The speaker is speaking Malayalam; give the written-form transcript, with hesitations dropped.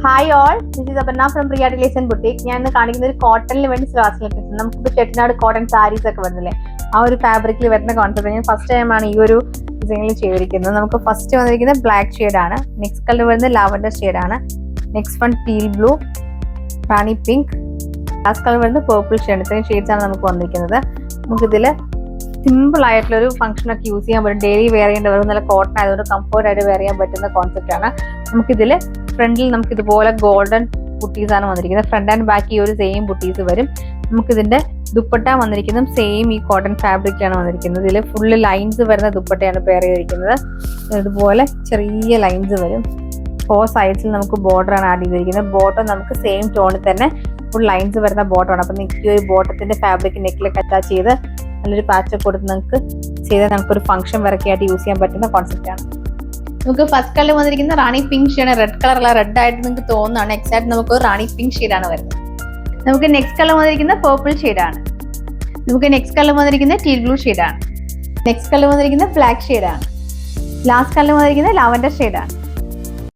Hi all, this is Aparna from Priya deletion boutique. ഞാൻ ഇന്ന് കാണിക്കുന്ന ഒരു കോട്ടണിൽ വേണ്ടി സ്ലാസിലേക്ക് നമുക്കിപ്പോൾ ചെട്ടിനാട് കോട്ടൺ സാരീസ് ഒക്കെ വരുന്നില്ലേ, ആ ഒരു ഫാബ്രിക്കിൽ വരുന്ന കോൺസെപ്റ്റ് ഞാൻ ഫസ്റ്റ് ടൈമാണ് ഈ ഒരു ഡിസൈനിൽ ചെയ്തിരിക്കുന്നത്. നമുക്ക് ഫസ്റ്റ് വന്നിരിക്കുന്നത് ബ്ലാക്ക് ഷെയ്ഡാണ്, നെക്സ്റ്റ് കളർ വരുന്നത് ലാവൻഡർ ഷെയ്ഡാണ്, നെക്സ്റ്റ് വൺ ടീൽ ബ്ലൂ, റാണി പിങ്ക്, ലാസ്റ്റ് കളർ വരുന്നത് പേർപ്പിൾ ഷെയ്ഡ്. ഇത്രയും ഷെയ്ഡ്സ് ആണ് നമുക്ക് വന്നിരിക്കുന്നത്. നമുക്കിതിൽ സിമ്പിൾ ആയിട്ടുള്ള ഒരു ഫംഗ്ഷൻ ഒക്കെ യൂസ് ചെയ്യാൻ പറ്റും. ഡെയിലി വെയർ ചെയ്യേണ്ടവർ നല്ല കോട്ടൺ ആയതുകൊണ്ട് കംഫർട്ട് ആയിട്ട് വെയർ ചെയ്യാൻ പറ്റുന്ന കോൺസെപ്റ്റ് ആണ്. നമുക്കിതിൽ ഫ്രണ്ടിൽ നമുക്ക് ഇതുപോലെ ഗോൾഡൻ ബുട്ടീസ് ആണ് വന്നിരിക്കുന്നത്. ഫ്രണ്ട് ആൻഡ് ബാക്ക് ഈ ഒരു സെയിം ബുട്ടീസ് വരും. നമുക്കിതിന്റെ ദുപ്പട്ട വന്നിരിക്കുന്നതും സെയിം ഈ കോട്ടൺ ഫാബ്രിക്കിലാണ് വന്നിരിക്കുന്നത്. ഇതിൽ ഫുള്ള് ലൈൻസ് വരുന്ന ദുപ്പട്ടയാണ് പെയർ ചെയ്തിരിക്കുന്നത്. ഇതുപോലെ ചെറിയ ലൈൻസ് വരും. 4 സൈഡ്സിൽ നമുക്ക് ബോർഡർ ആണ് ആഡ് ചെയ്തിരിക്കുന്നത്. ബോട്ടം നമുക്ക് സെയിം ടോണിൽ തന്നെ ഫുൾ ലൈൻസ് വരുന്ന ബോട്ടമാണ്. അപ്പം നിങ്ങൾക്ക് ഈ ഒരു ബോട്ടത്തിന്റെ ഫാബ്രിക് നെക്കിലേക്ക് അറ്റാച്ച് ചെയ്ത് നല്ലൊരു പാച്ച് കൊടുത്ത് നിങ്ങൾക്ക് ചെയ്താൽ നമുക്കൊരു ഫംഗ്ഷൻ വരൊക്കെ ആയിട്ട് യൂസ് ചെയ്യാൻ പറ്റുന്ന കോൺസെപ്റ്റ് ആണ്. നമുക്ക് ഫസ്റ്റ് കളർ വന്നിരിക്കുന്ന റാണി പിങ്ക് ഷെയ്ഡ്. റെഡ് കളറുള്ള റെഡ് ആയിട്ട് നിങ്ങൾക്ക് തോന്നുന്നതാണ്, എക്സാക്ട് നമുക്ക് റാണി പിങ്ക് ഷെയ്ഡാണ് വരുന്നത്. നമുക്ക് നെക്സ്റ്റ് കളർ വന്നിരിക്കുന്ന പേർപ്പിൾ ഷെയ്ഡാണ്. നമുക്ക് നെക്സ്റ്റ് കളർ വന്നിരിക്കുന്ന ടീൽ ബ്ലൂ ഷെയ്ഡാണ്. നെക്സ്റ്റ് കളർ വന്നിരിക്കുന്ന ബ്ലാക്ക് ഷെയ്ഡാണ്. ലാസ്റ്റ് കളർ വന്നിരിക്കുന്ന ലാവൻഡർ ഷെയ്ഡാണ്.